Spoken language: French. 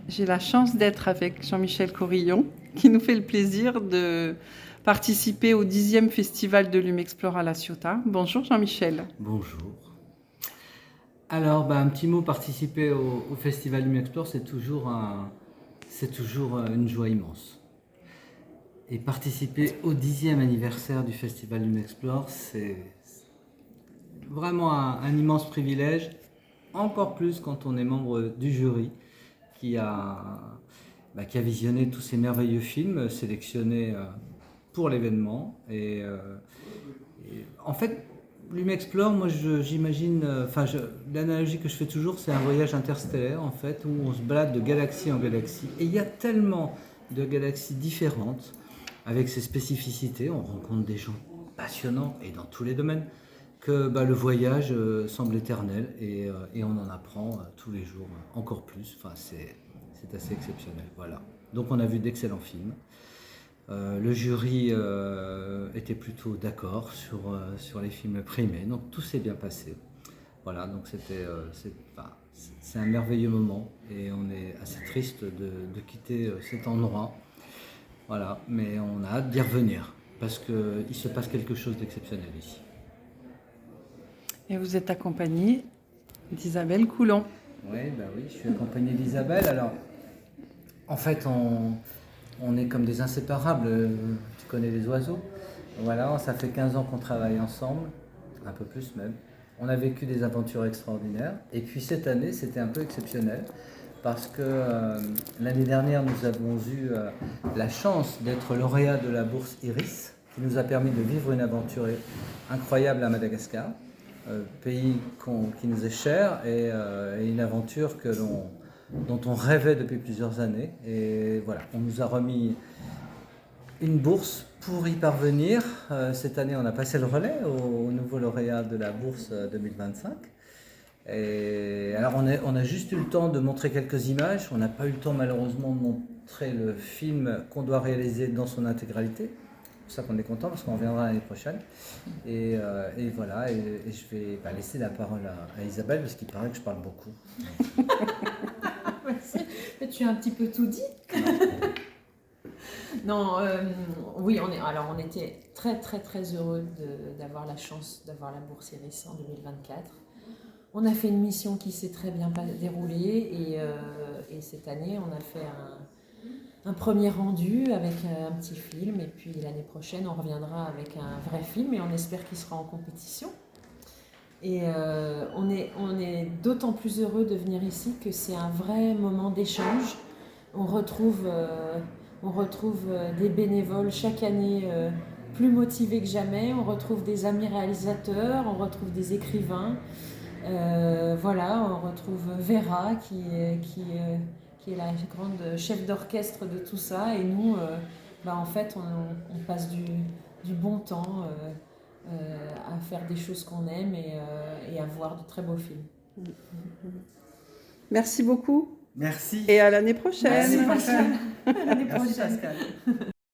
J'ai la chance d'être avec Jean-Michel Corillon, qui nous fait le plaisir de participer au 10e festival de Lumexplore à La Ciotat. Bonjour Jean-Michel. Bonjour. Alors, un petit mot, participer au Festival Lumexplore, c'est toujours une joie immense. Et participer au 10e anniversaire du Festival Lumexplore, c'est vraiment un immense privilège, encore plus quand on est membre du jury qui a visionné tous ces merveilleux films sélectionnés pour l'événement. Et en fait, Lumexplore, moi j'imagine, l'analogie que je fais toujours, c'est un voyage interstellaire en fait, où on se balade de galaxie en galaxie. Et il y a tellement de galaxies différentes, avec ses spécificités, on rencontre des gens passionnants et dans tous les domaines, que le voyage semble éternel et on en apprend tous les jours encore plus. Enfin, c'est assez exceptionnel. Voilà. Donc on a vu d'excellents films. Le jury était plutôt d'accord sur les films primés, donc tout s'est bien passé. Voilà, donc c'est un merveilleux moment et on est assez triste de quitter cet endroit. Voilà, mais on a hâte d'y revenir parce qu'il se passe quelque chose d'exceptionnel ici. Et vous êtes accompagné d'Isabelle Coulon. Oui, je suis accompagné d'Isabelle. Alors, en fait, on est comme des inséparables. Tu connais les oiseaux. Voilà, ça fait 15 ans qu'on travaille ensemble, un peu plus même. On a vécu des aventures extraordinaires. Et puis cette année, c'était un peu exceptionnel parce que l'année dernière, nous avons eu la chance d'être lauréat de la bourse Iris, qui nous a permis de vivre une aventure incroyable à Madagascar, pays qui nous est cher et une aventure dont on rêvait depuis plusieurs années. Et voilà, on nous a remis une bourse pour y parvenir. Cette année, on a passé le relais au nouveau lauréat de la bourse 2025. Et alors, on a juste eu le temps de montrer quelques images. On n'a pas eu le temps, malheureusement, de montrer le film qu'on doit réaliser dans son intégralité. C'est pour ça qu'on est content, parce qu'on reviendra l'année prochaine. Et voilà, et je vais laisser la parole à Isabelle, parce qu'il paraît que je parle beaucoup. Merci. Mais tu as un petit peu tout dit. Non, oui, on était très très très heureux d'avoir la chance d'avoir la bourse Iris en 2024. On a fait une mission qui s'est très bien déroulée et cette année on a fait un premier rendu avec un petit film et puis l'année prochaine on reviendra avec un vrai film et on espère qu'il sera en compétition. Et on est d'autant plus heureux de venir ici que c'est un vrai moment d'échange. On retrouve des bénévoles chaque année plus motivés que jamais. On retrouve des amis réalisateurs, on retrouve des écrivains. Voilà, on retrouve Vera qui est la grande chef d'orchestre de tout ça. Et nous, en fait, on passe du bon temps à faire des choses qu'on aime et à voir de très beaux films. Merci beaucoup. Merci. Et à l'année prochaine. À l'année prochaine. Merci Pascal.